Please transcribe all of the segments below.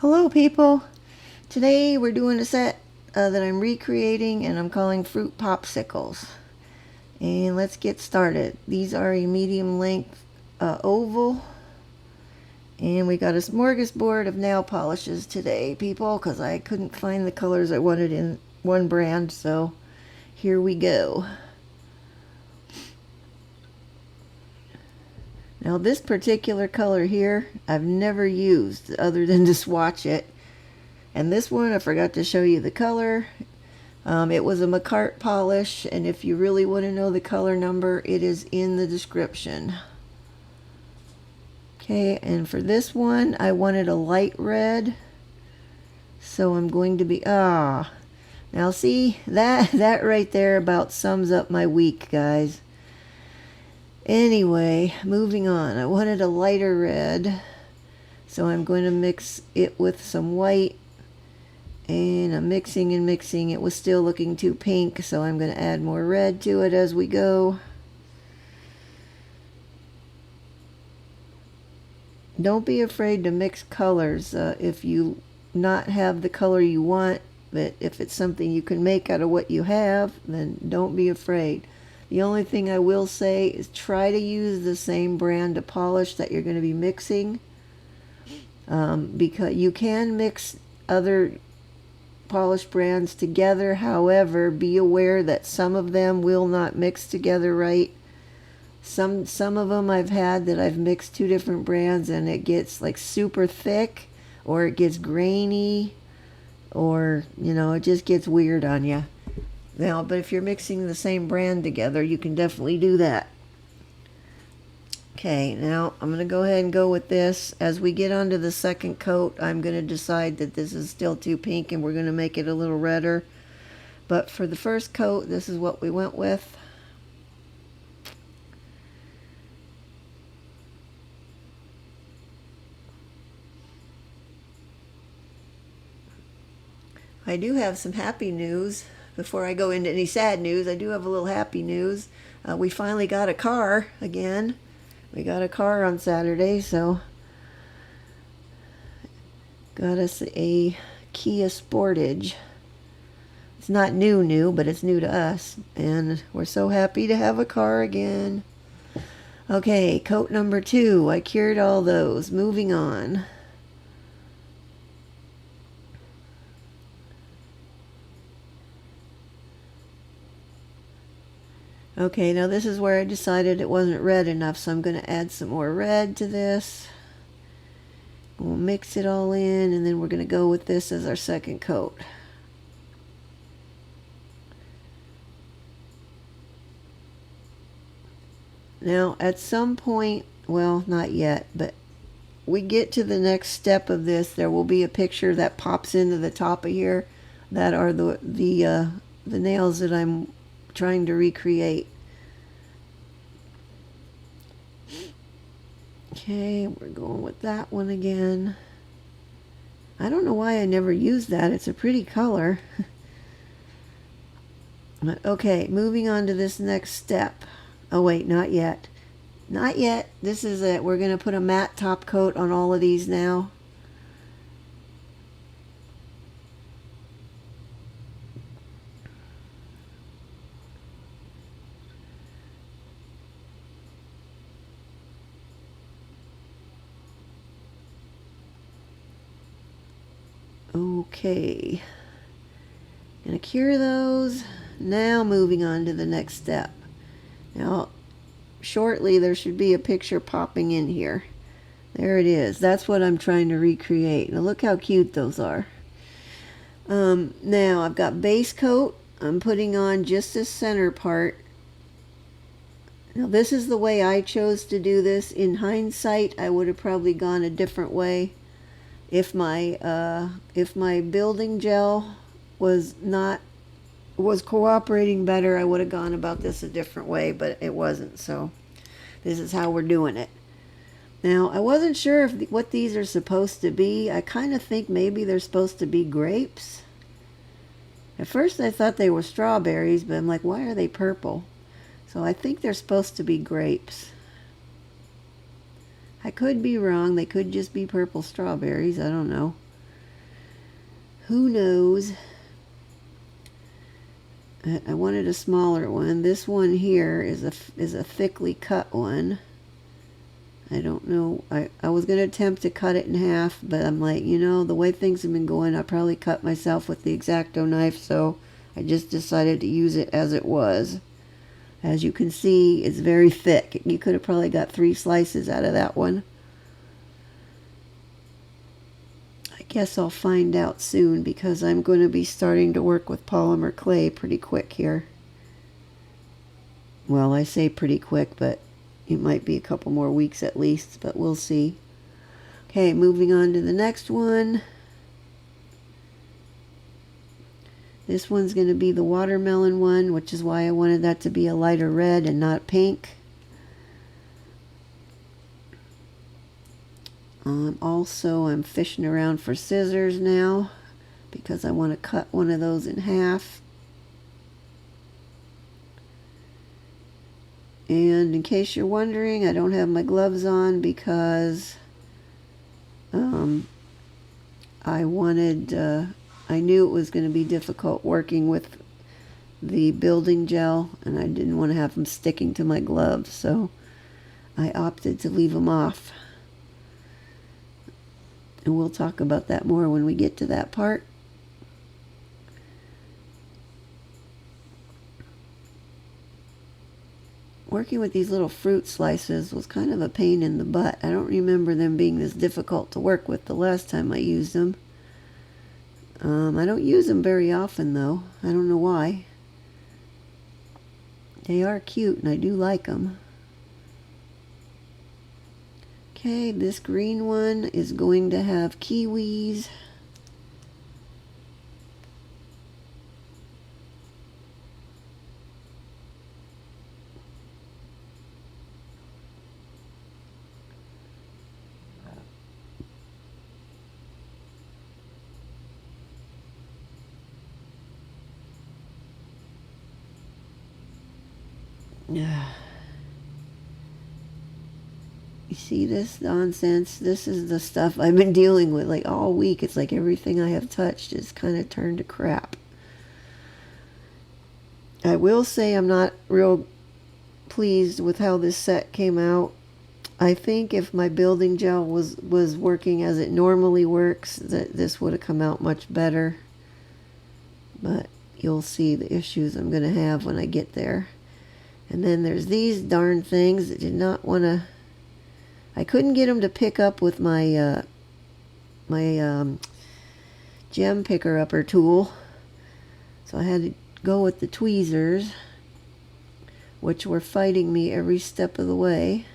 Hello people! Today we're doing a set that I'm recreating and I'm calling Fruit Popsicles. And let's get started. These are a medium length oval. And we got a smorgasbord of nail polishes today, people, because I couldn't find the colors I wanted in one brand, so here we go. Now this particular color here, I've never used other than to swatch it. And this one, I forgot to show you the color. It was a Makartt polish, and if you really want to know the color number, it is in the description. Okay, and for this one, I wanted a light red. So I'm going to be, now see, that right there about sums up my week, guys. Anyway, moving on. I wanted a lighter red, so I'm going to mix it with some white. And I'm mixing and mixing. It was still looking too pink, so I'm going to add more red to it as we go. Don't be afraid to mix colors if you not have the color you want, but if it's something you can make out of what you have, then don't be afraid. The only thing I will say is try to use the same brand of polish that you're going to be mixing, because you can mix other polish brands together. However, be aware that some of them will not mix together right. Some of them I've had that I've mixed two different brands and it gets like super thick, or it gets grainy, or it just gets weird on you. Now, but if you're mixing the same brand together, you can definitely do that. Okay, now I'm going to go ahead and go with this. As we get onto the second coat, I'm going to decide that this is still too pink and we're going to make it a little redder. But for the first coat, this is what we went with. I do have some happy news. Before I go into any sad news, I do have a little happy news. We finally got a car again. We got a car on Saturday, so got us a Kia Sportage. It's not new, but it's new to us, and we're so happy to have a car again. Okay, coat number 2. I cured all those. Moving on. Okay, now this is where I decided it wasn't red enough, so I'm going to add some more red to this. We'll mix it all in, and then we're going to go with this as our second coat. Now, at some point, well, not yet, but we get to the next step of this, there will be a picture that pops into the top of here. That are the nails that I'm trying to recreate. Okay, we're going with that one again. I don't know why I never used that. It's a pretty color. Okay, moving on to this next step. Oh wait, not yet. Not yet. This is it. We're going to put a matte top coat on all of these now. Okay, gonna cure those. Now moving on to the next step. Now, shortly there should be a picture popping in here. There it is. That's what I'm trying to recreate. Now look how cute those are. Now I've got base coat. I'm putting on just this center part. Now this is the way I chose to do this. In hindsight, I would have probably gone a different way. If my building gel was cooperating better, I would have gone about this a different way, but it wasn't, so this is how we're doing it. Now, I wasn't sure what these are supposed to be. I kind of think maybe they're supposed to be grapes. At first I thought they were strawberries, but I'm like, why are they purple? So I think they're supposed to be grapes. I could be wrong. They could just be purple strawberries. I don't know. Who knows? I wanted a smaller one. This one here is a thickly cut one. I don't know. I was going to attempt to cut it in half, but I'm like, you know, the way things have been going, I probably cut myself with the X-Acto knife, so I just decided to use it as it was. As you can see, it's very thick. You could have probably got 3 slices out of that one. I guess I'll find out soon because I'm going to be starting to work with polymer clay pretty quick here. Well, I say pretty quick, but it might be a couple more weeks at least, but we'll see. Okay, moving on to the next one. This one's going to be the watermelon one, which is why I wanted that to be a lighter red and not pink. Also, I'm fishing around for scissors now because I want to cut one of those in half. And in case you're wondering, I don't have my gloves on because I knew it was going to be difficult working with the building gel, and I didn't want to have them sticking to my gloves, so I opted to leave them off. And we'll talk about that more when we get to that part. Working with these little fruit slices was kind of a pain in the butt. I don't remember them being this difficult to work with the last time I used them. I don't use them very often though. I don't know why. They are cute and I do like them. Okay, this green one is going to have kiwis. You see this nonsense? This is the stuff I've been dealing with like all week. It's like everything I have touched is kind of turned to crap. I will say I'm not real pleased with how this set came out. I think if my building gel was working as it normally works, that this would have come out much better. But you'll see the issues I'm going to have when I get there. And then there's these darn things that did not want to... I couldn't get them to pick up with my gem picker-upper tool. So I had to go with the tweezers, which were fighting me every step of the way.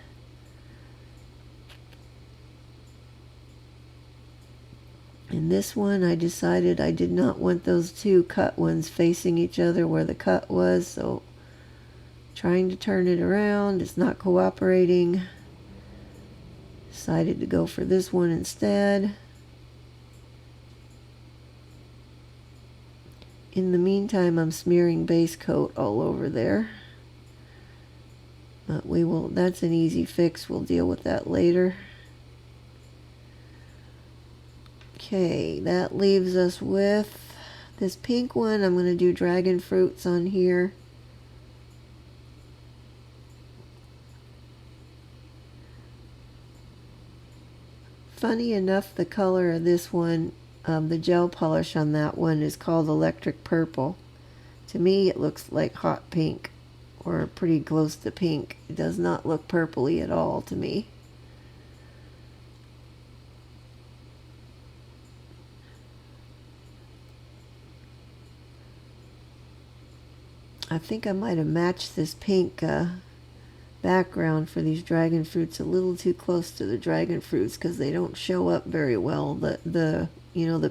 And this one, I decided I did not want those two cut ones facing each other where the cut was, so trying to turn it around, it's not cooperating. Decided to go for this one instead. In the meantime, I'm smearing base coat all over there. But that's an easy fix. We'll deal with that later. Okay, that leaves us with this pink one. I'm going to do dragon fruits on here. Funny enough, the color of this one, the gel polish on that one is called electric purple. To me, it looks like hot pink, or pretty close to pink. It does not look purpley at all to me. I think I might have matched this pink background for these dragon fruits a little too close to the dragon fruits because they don't show up very well. The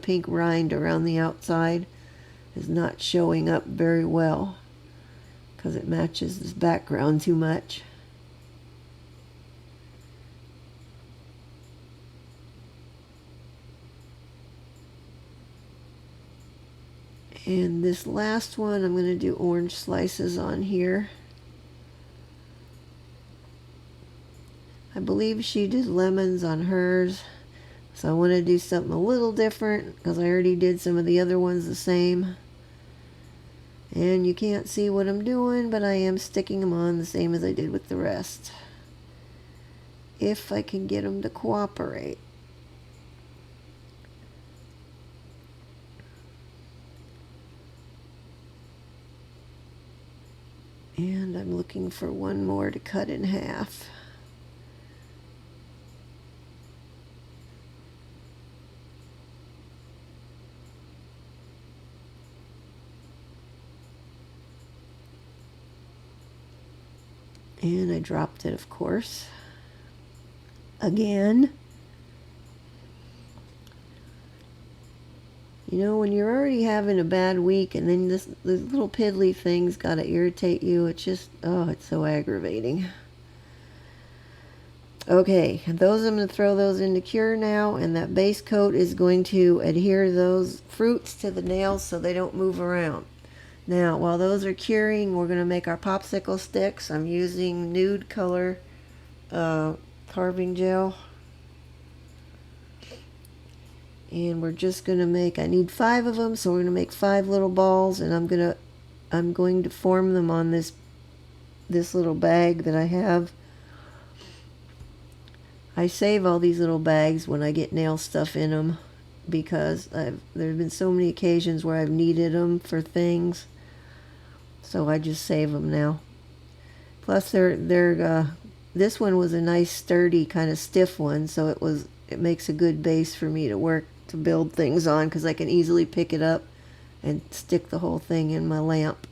pink rind around the outside is not showing up very well because it matches this background too much. And this last one, I'm going to do orange slices on here. I believe she did lemons on hers. So I want to do something a little different because I already did some of the other ones the same. And you can't see what I'm doing, but I am sticking them on the same as I did with the rest. If I can get them to cooperate. And I'm looking for one more to cut in half. And I dropped it, of course. Again. You know, when you're already having a bad week and then this little piddly thing's got to irritate you, it's just, oh, it's so aggravating. Okay, those I'm going to throw those into cure now, and that base coat is going to adhere those fruits to the nails so they don't move around. Now, while those are curing, we're going to make our popsicle sticks. I'm using Nude color carving gel. And we're just going to make, I need 5 of them, so we're going to make 5 little balls, and I'm going to form them on this little bag that I have. I save all these little bags when I get nail stuff in them because there have been so many occasions where I've needed them for things. So I just save them now. Plus this one was a nice sturdy kind of stiff one, so it makes a good base for me to build things on because I can easily pick it up and stick the whole thing in my lamp.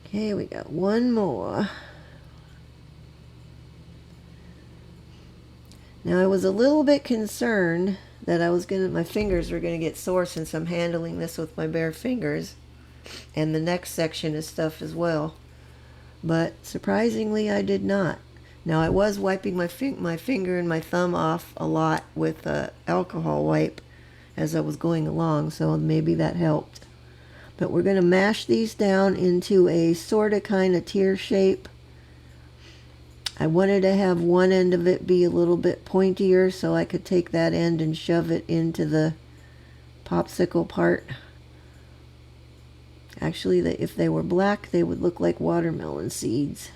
Okay, we got one more. Now I was a little bit concerned that my fingers were gonna get sore since I'm handling this with my bare fingers, and the next section is stuff as well. But surprisingly, I did not. Now I was wiping my finger and my thumb off a lot with alcohol wipe as I was going along, so maybe that helped. But we're gonna mash these down into a sort of kind of tear shape. I wanted to have one end of it be a little bit pointier so I could take that end and shove it into the popsicle part. Actually, if they were black, they would look like watermelon seeds.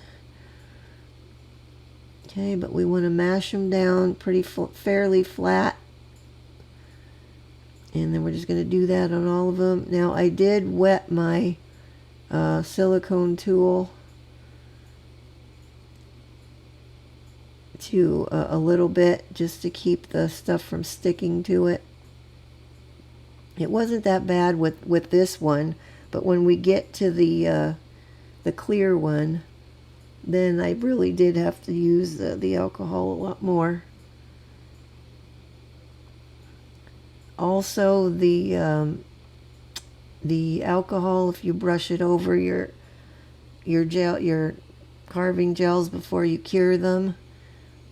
Okay, but we want to mash them down fairly flat. And then we're just going to do that on all of them. Now, I did wet my silicone tool to a little bit just to keep the stuff from sticking to it. It wasn't that bad with this one, but when we get to the clear one, then I really did have to use the alcohol a lot more. Also, the alcohol, if you brush it over your carving gels before you cure them,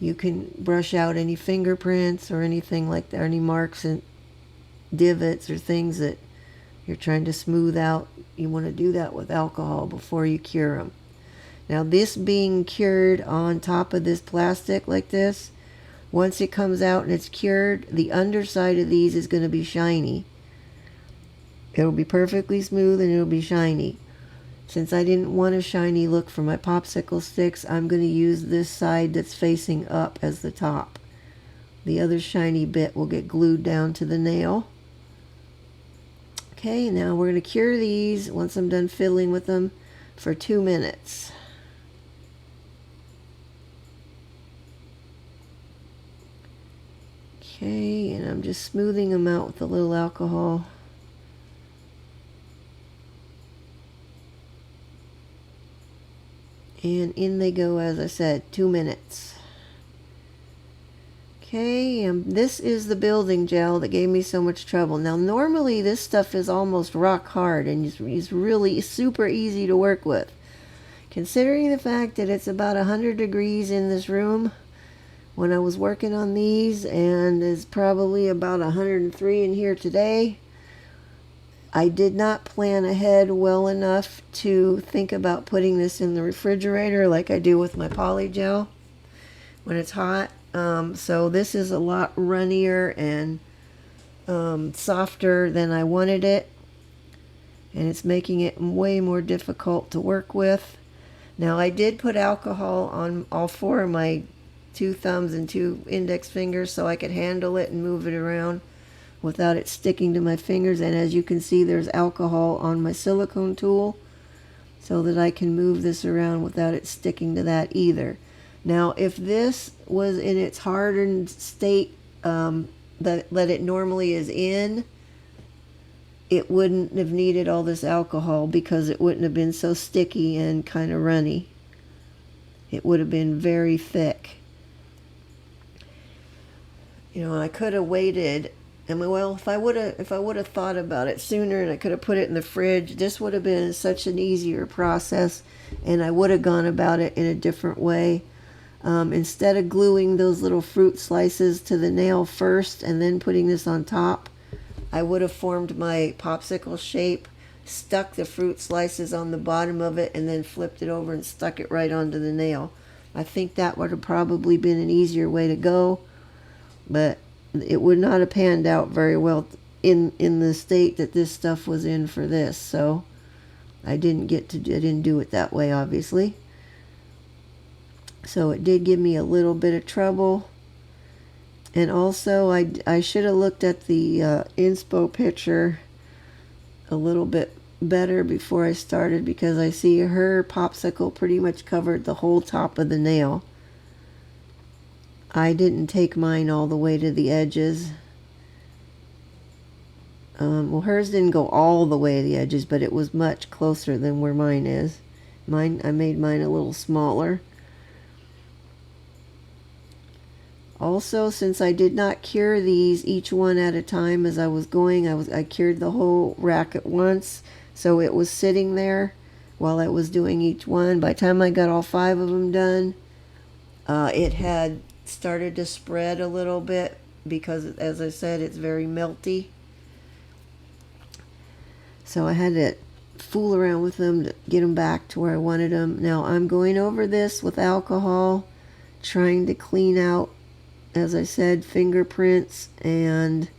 you can brush out any fingerprints or anything like that, any marks and divots or things that you're trying to smooth out. You want to do that with alcohol before you cure them. Now, this being cured on top of this plastic like this, once it comes out and it's cured, the underside of these is going to be shiny. It'll be perfectly smooth and it'll be shiny. Since I didn't want a shiny look for my popsicle sticks, I'm going to use this side that's facing up as the top. The other shiny bit will get glued down to the nail. Okay, now we're going to cure these once I'm done fiddling with them for 2 minutes. Okay, and I'm just smoothing them out with a little alcohol. And in they go, as I said, 2 minutes. Okay, this is the building gel that gave me so much trouble. Now, normally this stuff is almost rock hard and it's really super easy to work with. Considering the fact that it's about 100 degrees in this room when I was working on these, and it's probably about 103 in here today, I did not plan ahead well enough to think about putting this in the refrigerator like I do with my poly gel when it's hot. So this is a lot runnier and softer than I wanted it, and it's making it way more difficult to work with. Now I did put alcohol on all four of my 2 thumbs and 2 index fingers so I could handle it and move it around without it sticking to my fingers, and as you can see, there's alcohol on my silicone tool so that I can move this around without it sticking to that either. Now if this was in its hardened state that it normally is in, it wouldn't have needed all this alcohol because it wouldn't have been so sticky and kind of runny. It would have been very thick. You know, I could have waited. I mean, well, if I would have thought about it sooner and I could have put it in the fridge, this would have been such an easier process, and I would have gone about it in a different way. Instead of gluing those little fruit slices to the nail first and then putting this on top, I would have formed my popsicle shape, stuck the fruit slices on the bottom of it, and then flipped it over and stuck it right onto the nail. I think that would have probably been an easier way to go, but it would not have panned out very well in the state that this stuff was in for this, so I didn't do it that way, obviously. So it did give me a little bit of trouble. And also I should have looked at the inspo picture a little bit better before I started, because I see her popsicle pretty much covered the whole top of the nail. I didn't take mine all the way to the edges. Well, hers didn't go all the way to the edges, but it was much closer than where mine is. I made mine a little smaller. Also, since I did not cure these each one at a time as I was going, I cured the whole rack at once, so it was sitting there while I was doing each one. By the time I got all 5 of them done, it had started to spread a little bit because, as I said, it's very melty. So I had to fool around with them to get them back to where I wanted them. Now I'm going over this with alcohol, trying to clean out, as I said, fingerprints, and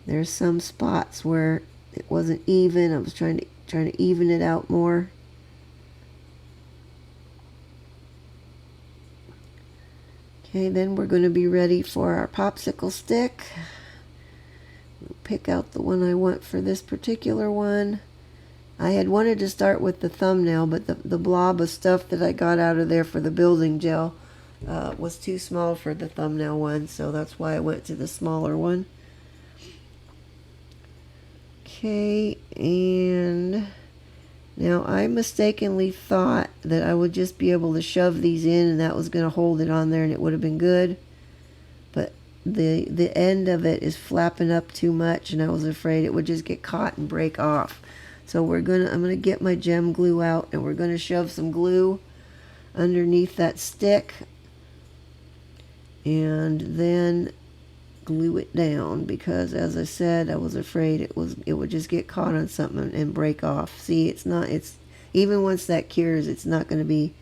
there's some spots where it wasn't even. I was trying to even it out more. Okay, then we're going to be ready for our popsicle stick. Pick out the one I want for this particular one. I had wanted to start with the thumbnail, but the blob of stuff that I got out of there for the building gel was too small for the thumbnail one, so that's why I went to the smaller one. Okay, and now I mistakenly thought that I would just be able to shove these in and that was going to hold it on there and it would have been good, but the end of it is flapping up too much and I was afraid it would just get caught and break off. So I'm gonna get my gem glue out and we're gonna shove some glue underneath that stick and then glue it down, because as I said, I was afraid it would just get caught on something and break off. See, it's even once that cures, it's not going to be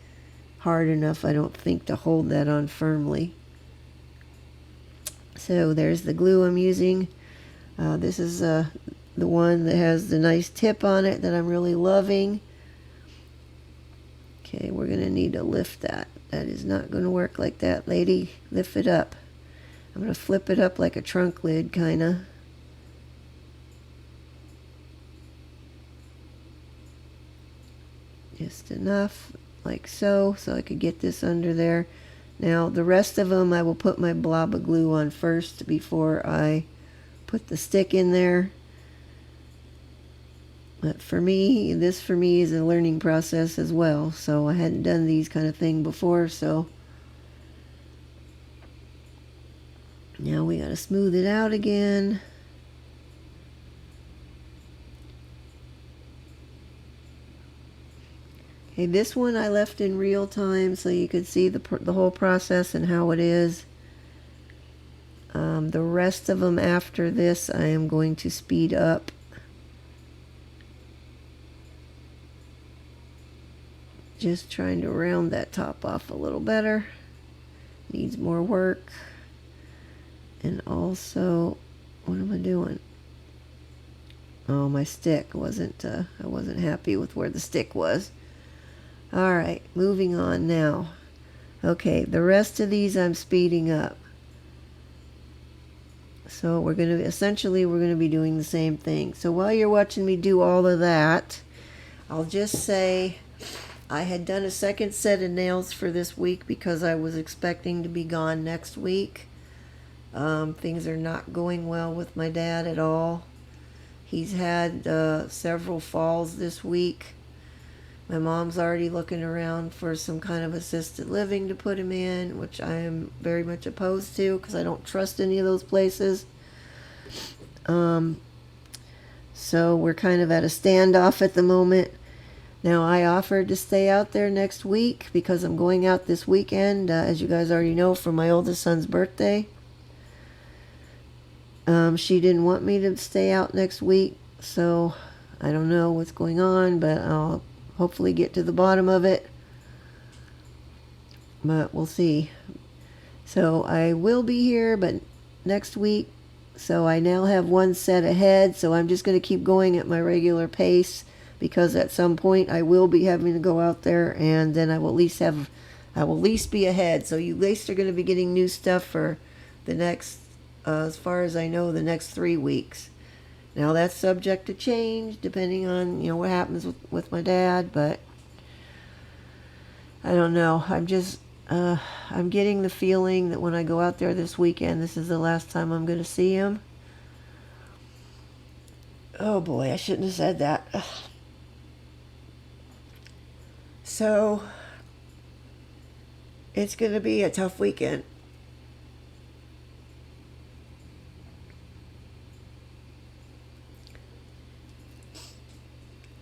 hard enough, I don't think, to hold that on firmly. So there's the glue I'm using. This is the one that has the nice tip on it that I'm really loving. Okay, we're going to need to lift that. That is not going to work like that, lady. Lift it up. I'm going to flip it up like a trunk lid, kind of. Just enough, like so I could get this under there. Now, the rest of them I will put my blob of glue on first before I put the stick in there. But for me, this for me is a learning process as well. So I hadn't done these kind of thing before, so now we got to smooth it out again. Okay, this one I left in real time so you could see the whole process and how it is. The rest of them after this I am going to speed up. Just trying to round that top off a little better. needs more work. And also, what am I doing? Oh, my stick wasn't, I wasn't happy with where the stick was. Alright, moving on now. Okay, the rest of these I'm speeding up. So we're going to be doing the same thing. So while you're watching me do all of that, I'll just say I had done a second set of nails for this week because I was expecting to be gone next week. Things are not going well with my dad at all. He's had several falls this week. My mom's already looking around for some kind of assisted living to put him in, which I am very much opposed to because I don't trust any of those places. So we're kind of at a standoff at the moment. Now, I offered to stay out there next week because I'm going out this weekend, as you guys already know, for my oldest son's birthday. She didn't want me to stay out next week, so I don't know what's going on, but I'll hopefully get to the bottom of it. But we'll see. So I will be here, but next week. So I now have one set ahead, so I'm just going to keep going at my regular pace because at some point I will be having to go out there, and then I will at least be ahead. So you at least are going to be getting new stuff for the next, as far as I know, the next 3 weeks. Now that's subject to change depending on, what happens with my dad, but I don't know. I'm getting the feeling that when I go out there this weekend, this is the last time I'm going to see him. Oh boy, I shouldn't have said that. Ugh. So, it's going to be a tough weekend.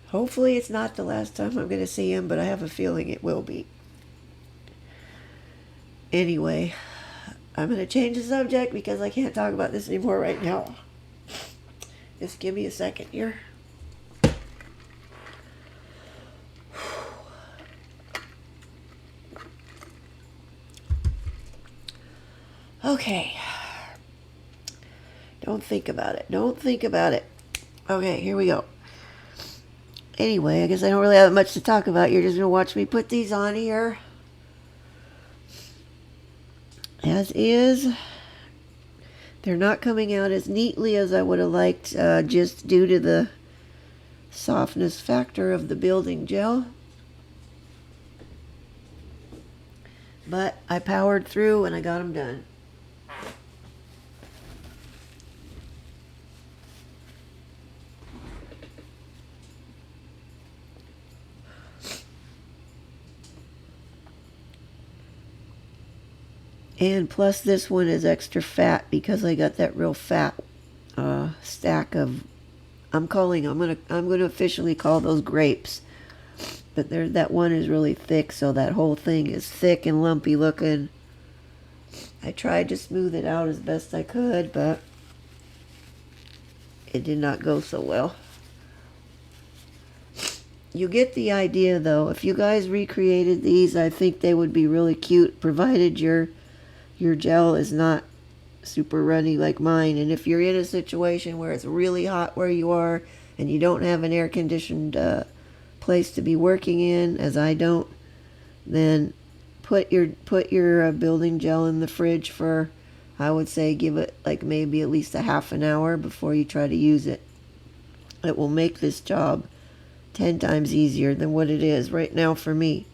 Hopefully it's not the last time I'm going to see him, but I have a feeling it will be. Anyway, I'm going to change the subject because I can't talk about this anymore right now. Just give me a second here. Okay. Don't think about it. Don't think about it. Okay, here we go. Anyway, I guess I don't really have much to talk about. You're just going to watch me put these on here. As is. They're not coming out as neatly as I would have liked, just due to the softness factor of the building gel. But I powered through and I got them done. And plus this one is extra fat because I got that real fat stack of, I'm gonna officially call those grapes. But that one is really thick, so that whole thing is thick and lumpy looking. I tried to smooth it out as best I could, but it did not go so well. You get the idea though. If you guys recreated these, I think they would be really cute, provided your gel is not super runny like mine. And if you're in a situation where it's really hot where you are and you don't have an air-conditioned place to be working in, as I don't, then put your building gel in the fridge for, I would say, give it like maybe at least a half an hour before you try to use it. It will make this job 10 times easier than what it is right now for me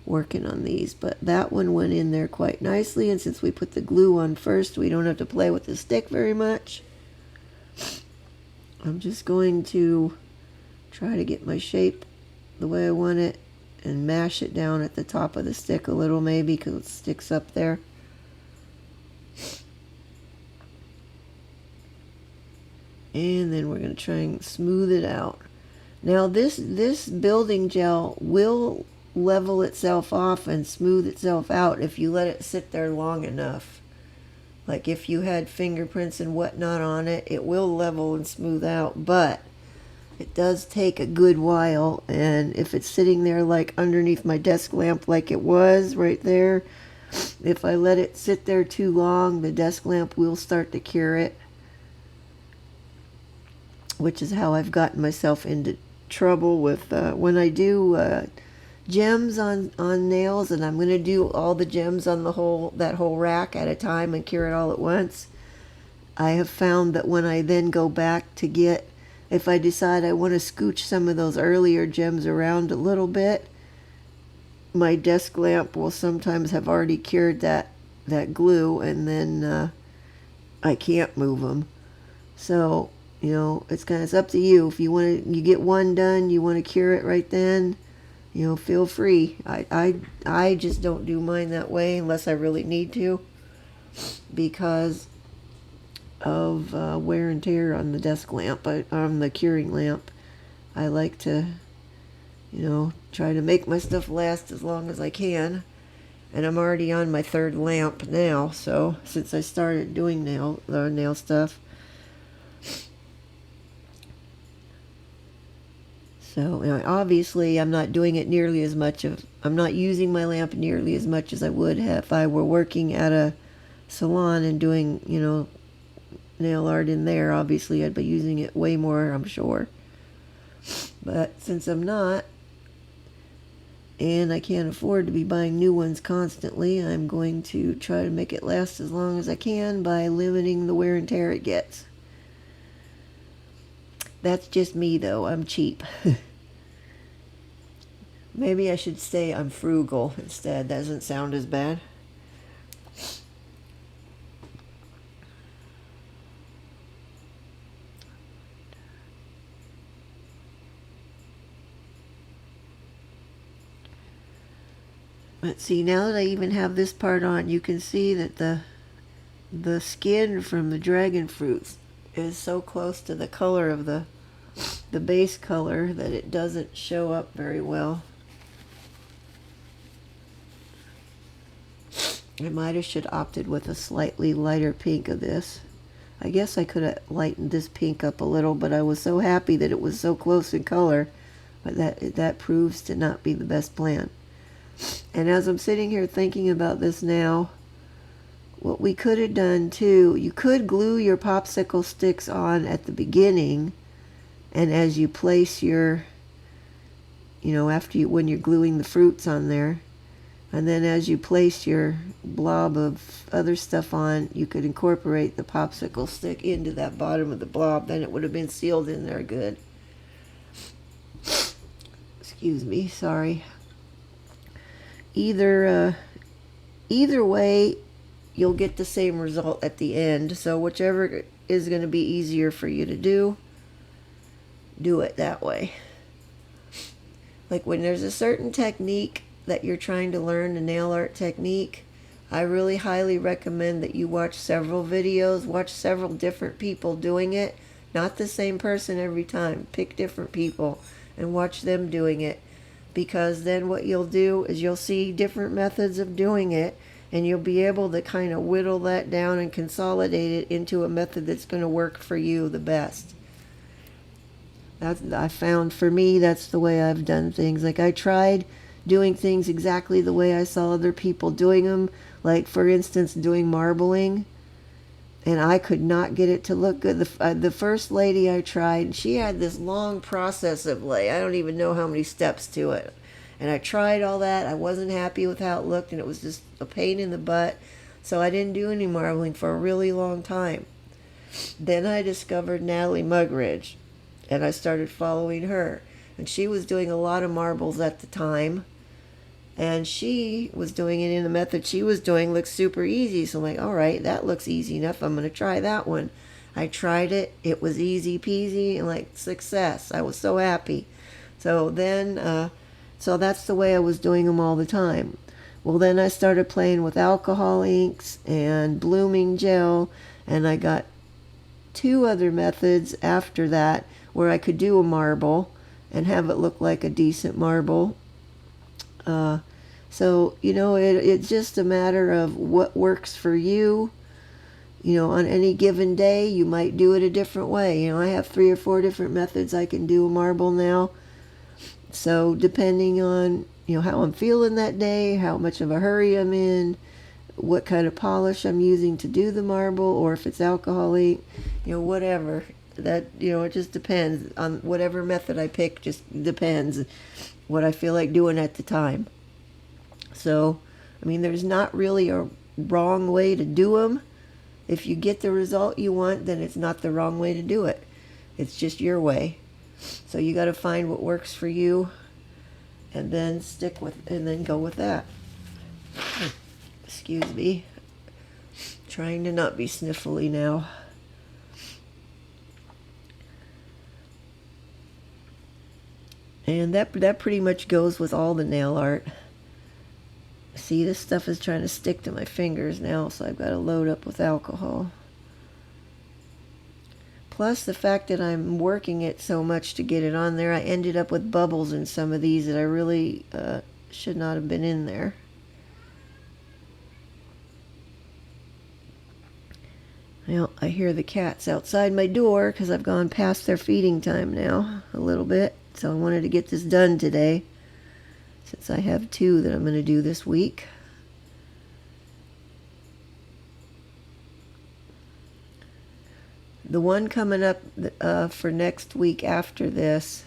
working on these. But that one went in there quite nicely, and since we put the glue on first, we don't have to play with the stick very much. I'm just going to try to get my shape the way I want it and mash it down at the top of the stick a little, maybe, because it sticks up there. And then we're going to try and smooth it out. Now this building gel will level itself off and smooth itself out if you let it sit there long enough. Like if you had fingerprints and whatnot on it, it will level and smooth out, but it does take a good while. And if it's sitting there like underneath my desk lamp like it was right there, If I let it sit there too long, the desk lamp will start to cure it, which is how I've gotten myself into trouble with when I do gems on nails, and I'm going to do all the gems on that whole rack at a time and cure it all at once. I have found that when I then go back to get, if I decide I want to scooch some of those earlier gems around a little bit, my desk lamp will sometimes have already cured that glue, and then I can't move them. So, it's up to you. If you get one done, you want to cure it right then, feel free. I just don't do mine that way unless I really need to, because of wear and tear on the desk lamp, on the curing lamp. I like to, try to make my stuff last as long as I can. And I'm already on my third lamp now, so since I started doing nail stuff. So obviously I'm not doing it nearly as much I'm not using my lamp nearly as much as I would have if I were working at a salon and doing, nail art in there. Obviously I'd be using it way more, I'm sure. But since I'm not, and I can't afford to be buying new ones constantly, I'm going to try to make it last as long as I can by limiting the wear and tear it gets. That's just me, though. I'm cheap. Maybe I should say I'm frugal instead. That doesn't sound as bad. But see, now that I even have this part on, you can see that the skin from the dragon fruits is so close to the color of the base color that it doesn't show up very well. I might have should opted with a slightly lighter pink of this. I guess I could have lightened this pink up a little, but I was so happy that it was so close in color, but that proves to not be the best plan. And as I'm sitting here thinking about this now, what we could have done too, you could glue your popsicle sticks on at the beginning, and as you place your, when you're gluing the fruits on there, and then as you place your blob of other stuff on, you could incorporate the popsicle stick into that bottom of the blob. Then it would have been sealed in there good. Excuse me, sorry. Either way, you'll get the same result at the end. So whichever is going to be easier for you to do it that way. Like when there's a certain technique that you're trying to learn, a nail art technique, I really highly recommend that you watch several videos, watch several different people doing it. Not the same person every time. Pick different people and watch them doing it. Because then what you'll do is you'll see different methods of doing it, and you'll be able to kind of whittle that down and consolidate it into a method that's going to work for you the best. I found for me, that's the way I've done things. Like I tried doing things exactly the way I saw other people doing them. Like for instance, doing marbling. And I could not get it to look good. The first lady I tried, she had this long process of I don't even know how many steps to it. And I tried all that. I wasn't happy with how it looked, and it was just a pain in the butt. So I didn't do any marbling for a really long time. Then I discovered Natalie Mugridge, and I started following her. And she was doing a lot of marbles at the time. And she was doing it in the method she was doing looked super easy. So I'm like, all right, that looks easy enough. I'm going to try that one. I tried it. It was easy peasy and success. I was so happy. So then, so that's the way I was doing them all the time. Well, then I started playing with alcohol inks and blooming gel. And I got 2 other methods after that where I could do a marble and have it look like a decent marble. So, it's just a matter of what works for you. On any given day, you might do it a different way. I have 3 or 4 different methods I can do a marble now. So, depending on, how I'm feeling that day, how much of a hurry I'm in, what kind of polish I'm using to do the marble, or if it's alcohol ink, whatever. That, it just depends on whatever method I pick. Just depends what I feel like doing at the time. So, I mean, there's not really a wrong way to do them. If you get the result you want, then it's not the wrong way to do it. It's just your way. So you got to find what works for you, and then and then go with that. Excuse me. Trying to not be sniffly now. And that pretty much goes with all the nail art. See, this stuff is trying to stick to my fingers now, so I've got to load up with alcohol. Plus the fact that I'm working it so much to get it on there, I ended up with bubbles in some of these that I really should not have been in there. Well, I hear the cats outside my door because I've gone past their feeding time now a little bit. So I wanted to get this done today, since I have 2 that I'm going to do this week. The one coming up for next week after this,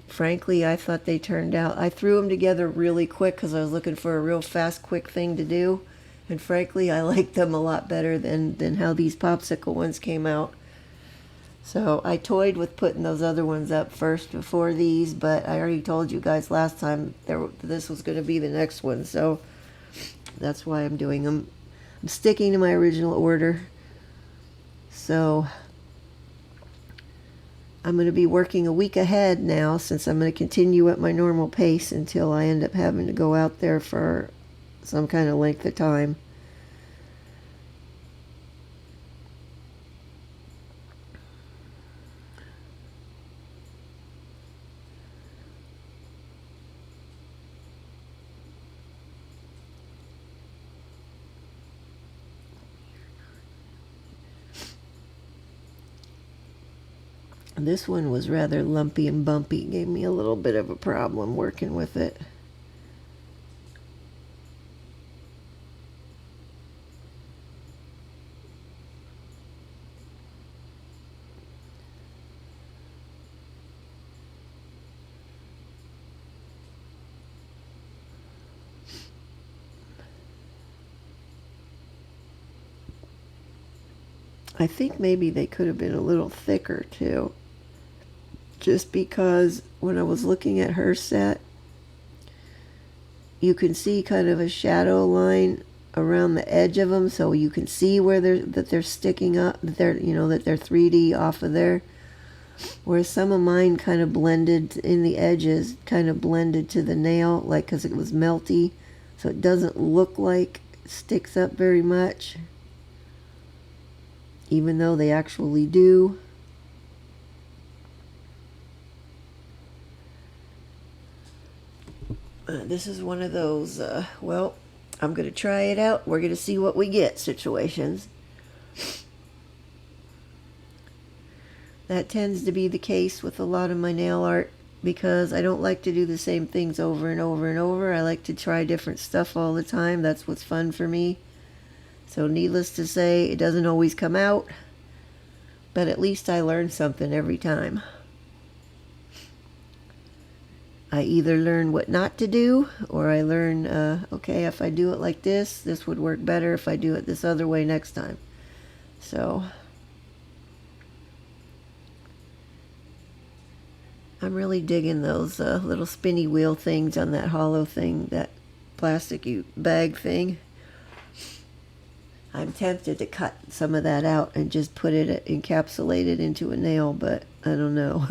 frankly, I thought they turned out... I threw them together really quick because I was looking for a real fast, quick thing to do. And frankly, I liked them a lot better than how these popsicle ones came out. So I toyed with putting those other ones up first before these, but I already told you guys last time this was going to be the next one. So that's why I'm doing them. I'm sticking to my original order. So I'm going to be working a week ahead now, since I'm going to continue at my normal pace until I end up having to go out there for some kind of length of time. This one was rather lumpy and bumpy. Gave me a little bit of a problem working with it. I think maybe they could have been a little thicker too. Just because when I was looking at her set, you can see kind of a shadow line around the edge of them, so you can see where they're sticking up, that they're 3D off of there. Whereas some of mine kind of blended in the edges, kind of blended to the nail, like because it was melty, so it doesn't look like it sticks up very much, even though they actually do. This is one of those, well, I'm going to try it out, we're going to see what we get situations. That tends to be the case with a lot of my nail art, because I don't like to do the same things over and over and over. I like to try different stuff all the time. That's what's fun for me. So needless to say, it doesn't always come out, but at least I learn something every time. I either learn what not to do, or I learn, okay, if I do it like this, this would work better if I do it this other way next time. So I'm really digging those little spinny wheel things on that hollow thing, that plastic bag thing. I'm tempted to cut some of that out and just put it encapsulated into a nail, but I don't know.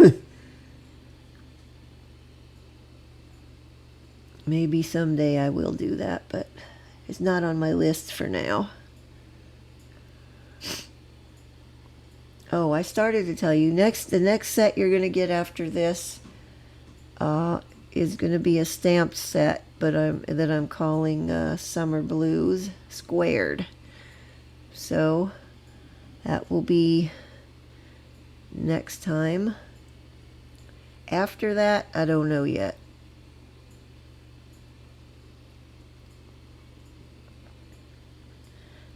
Maybe someday I will do that, but it's not on my list for now. Oh, I started to tell you, the next set you're going to get after this is going to be a stamped set, but that I'm calling Summer Blues Squared. So that will be next time. After that, I don't know yet.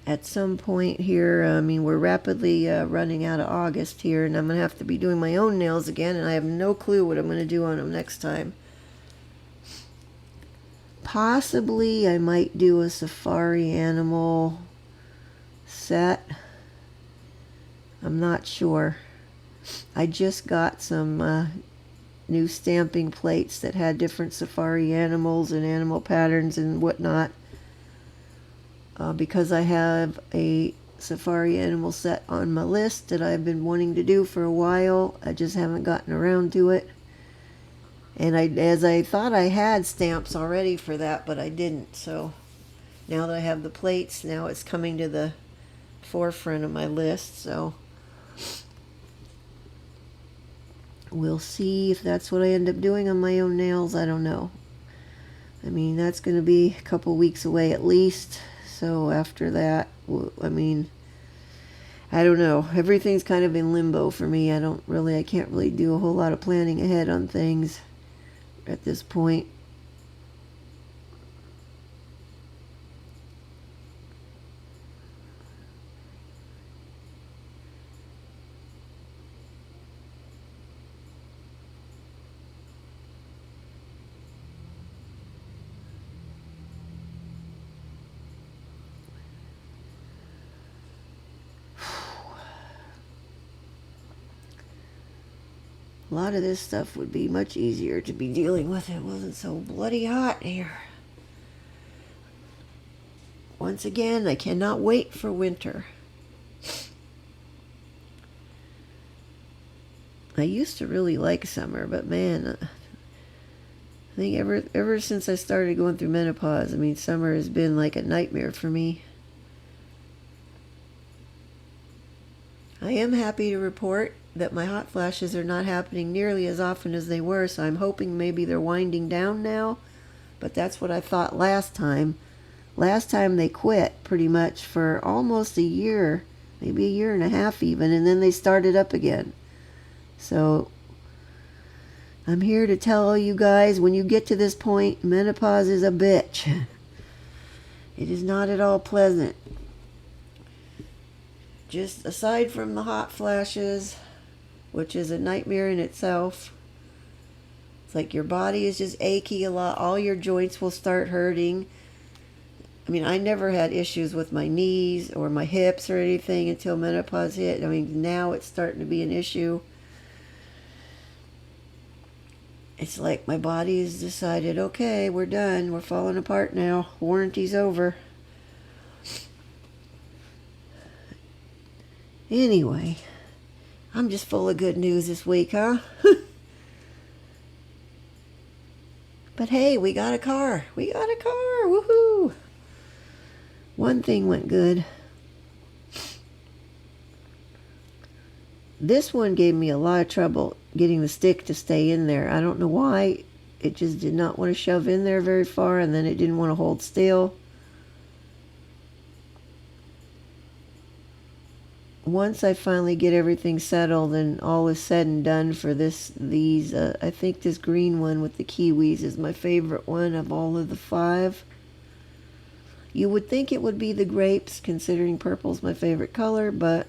at some point here, I mean, we're rapidly running out of August here, and I'm going to have to be doing my own nails again, and I have no clue what I'm going to do on them next time. Possibly I might do a safari animal set. I'm not sure. I just got some new stamping plates that had different safari animals and animal patterns and whatnot. Because I have a safari animal set on my list that I've been wanting to do for a while. I just haven't gotten around to it. And as I thought I had stamps already for that, but I didn't. So now that I have the plates, now it's coming to the forefront of my list. So we'll see if that's what I end up doing on my own nails. I don't know. I mean, that's going to be a couple weeks away at least. So after that, I mean, I don't know. Everything's kind of in limbo for me. I can't really do a whole lot of planning ahead on things at this point. A lot of this stuff would be much easier to be dealing with if it wasn't so bloody hot here. Once again, I cannot wait for winter. I used to really like summer, but man, I think ever since I started going through menopause, I mean, summer has been like a nightmare for me. I am happy to report that my hot flashes are not happening nearly as often as they were, so I'm hoping maybe they're winding down now. But that's what I thought last time. Last time they quit pretty much for almost a year, maybe a year and a half even, and then they started up again. So I'm here to tell you guys, when you get to this point, menopause is a bitch. It is not at all pleasant. Just aside from the hot flashes, which is a nightmare in itself. It's like your body is just achy a lot. All your joints will start hurting. I mean, I never had issues with my knees or my hips or anything until menopause hit. I mean, now it's starting to be an issue. It's like my body has decided, okay, we're done. We're falling apart now. Warranty's over. Anyway, I'm just full of good news this week, huh? But hey, we got a car. We got a car. Woohoo! One thing went good. This one gave me a lot of trouble getting the stick to stay in there. I don't know why. It just did not want to shove in there very far, and then it didn't want to hold still. Once I finally get everything settled and all is said and done for these, I think this green one with the kiwis is my favorite one of all of the 5. You would think it would be the grapes, considering purple's my favorite color, but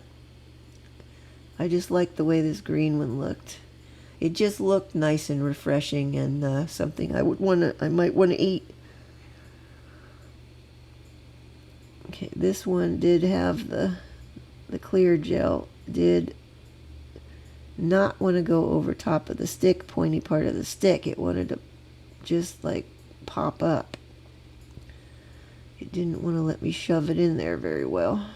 I just like the way this green one looked. It just looked nice and refreshing, and something I might want to eat. Okay, this one did have the clear gel. Did not want to go over top of the stick, pointy part of the stick. It wanted to just like pop up. It didn't want to let me shove it in there very well.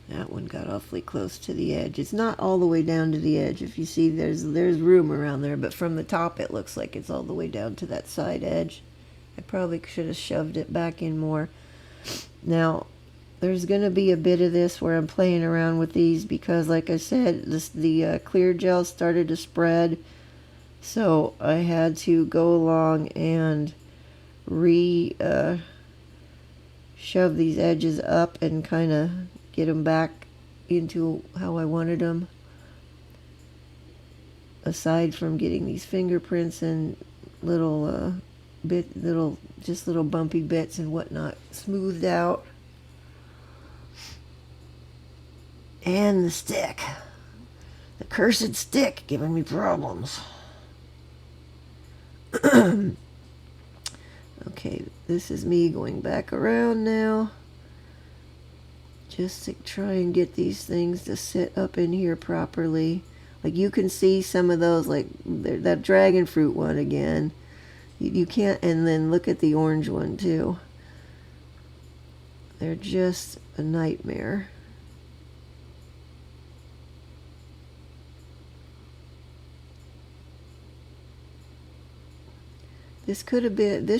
That one got awfully close to the edge. It's not all the way down to the edge. If you see, there's room around there, but from the top it looks like it's all the way down to that side edge. I probably should have shoved it back in more. Now, there's going to be a bit of this where I'm playing around with these because, like I said, the clear gel started to spread. So I had to go along and shove these edges up and kind of get them back into how I wanted them. Aside from getting these fingerprints and little little bumpy bits and whatnot smoothed out. And the stick. The cursed stick giving me problems. Okay, this is me going back around now. Just to try and get these things to sit up in here properly. Like you can see some of those, like that dragon fruit one again. You can't, and then look at the orange one too. They're just a nightmare. This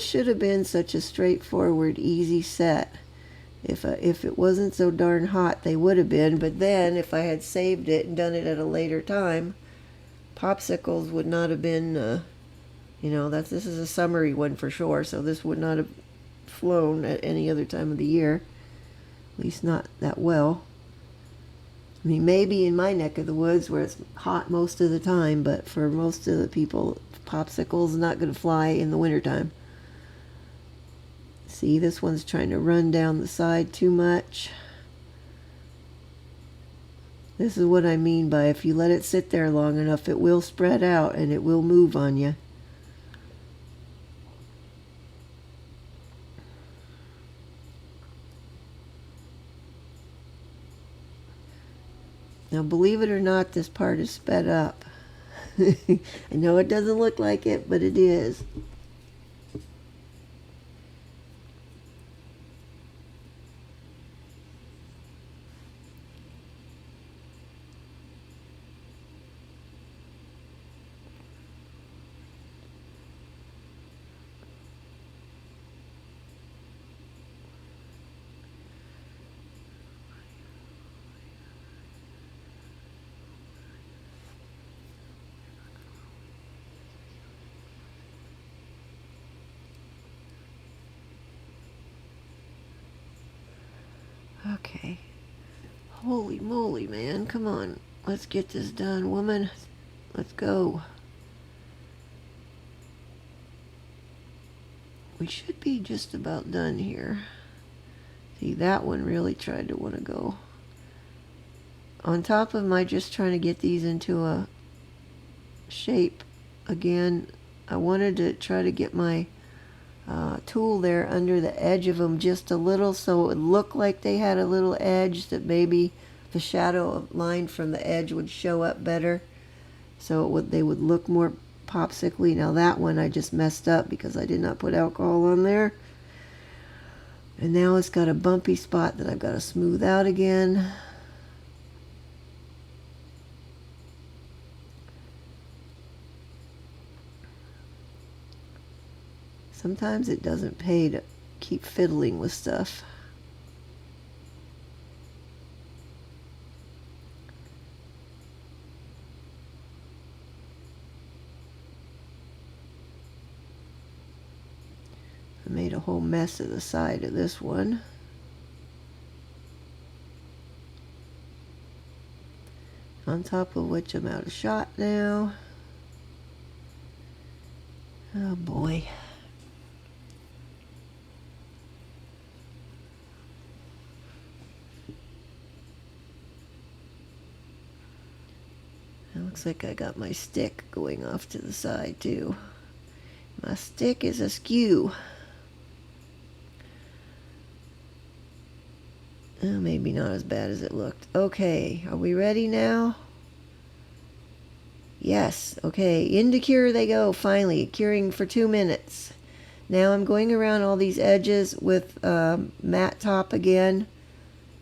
should have been such a straightforward, easy set. If it wasn't so darn hot, they would have been. But then, if I had saved it and done it at a later time, Popsicles would not have been. This is a summery one for sure. So this would not have flown at any other time of the year. At least not that well. I mean, maybe in my neck of the woods where it's hot most of the time, but for most of the people, Popsicles not going to fly in the wintertime. See, this one's trying to run down the side too much. This is what I mean by if you let it sit there long enough, it will spread out and it will move on you. Now, believe it or not, this part is sped up. I know it doesn't look like it, but it is. Okay. Holy moly, man. Come on. Let's get this done, woman. Let's go. We should be just about done here. See, that one really tried to want to go. On top of my just trying to get these into a shape again, I wanted to try to get my tool there under the edge of them just a little so it looked like they had a little edge, that maybe the shadow line from the edge would show up better, so they would look more popsicle-y. Now that one I just messed up because I did not put alcohol on there, and now it's got a bumpy spot that I've got to smooth out again. Sometimes it doesn't pay to keep fiddling with stuff. I made a whole mess of the side of this one. On top of which I'm out of shot now. Oh boy. Looks like I got my stick going off to the side too. My stick is askew. Oh, maybe not as bad as it looked. Okay, are we ready now? Yes, okay, into cure they go, finally, curing for 2 minutes. Now I'm going around all these edges with matte top again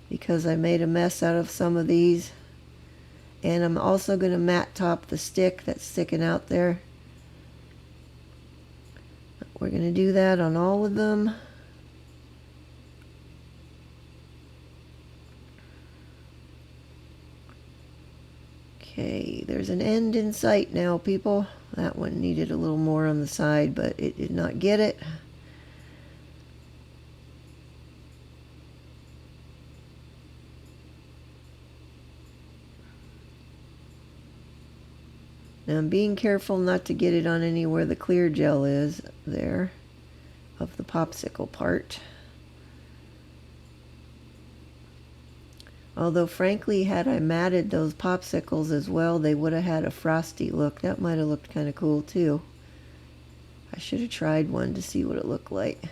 because I made a mess out of some of these. And I'm also going to matte top the stick that's sticking out there. We're going to do that on all of them. Okay, there's an end in sight now, people. That one needed a little more on the side, but it did not get it. Now I'm being careful not to get it on anywhere the clear gel is there of the popsicle part. Although frankly, had I matted those popsicles as well, they would have had a frosty look. That might have looked kind of cool too. I should have tried one to see what it looked like.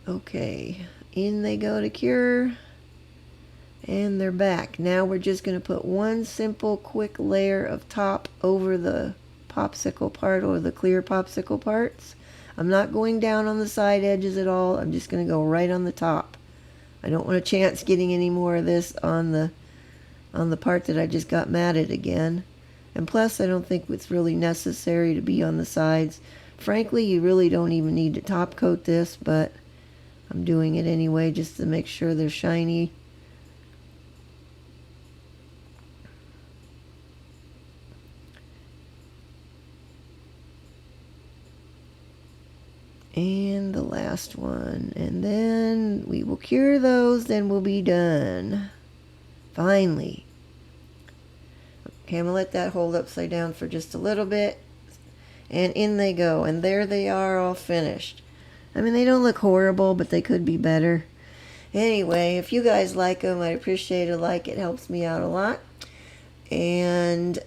Okay, in they go to cure, and they're back. Now we're just going to put one simple quick layer of top over the popsicle part, or the clear popsicle parts. I'm not going down on the side edges at all. I'm just going to go right on the top. I don't want a chance getting any more of this on the part that I just got matted again. And plus, I don't think it's really necessary to be on the sides. Frankly, you really don't even need to top coat this, but I'm doing it anyway just to make sure they're shiny. And the last one. And then we will cure those, then we'll be done. Finally. Okay, I'm going to let that hold upside down for just a little bit. And in they go. And there they are, all finished. I mean, they don't look horrible, but they could be better. Anyway, if you guys like them, I'd appreciate a like. It helps me out a lot. And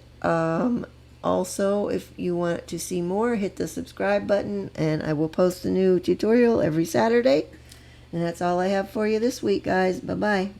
also, if you want to see more, hit the subscribe button, and I will post a new tutorial every Saturday. And that's all I have for you this week, guys. Bye-bye.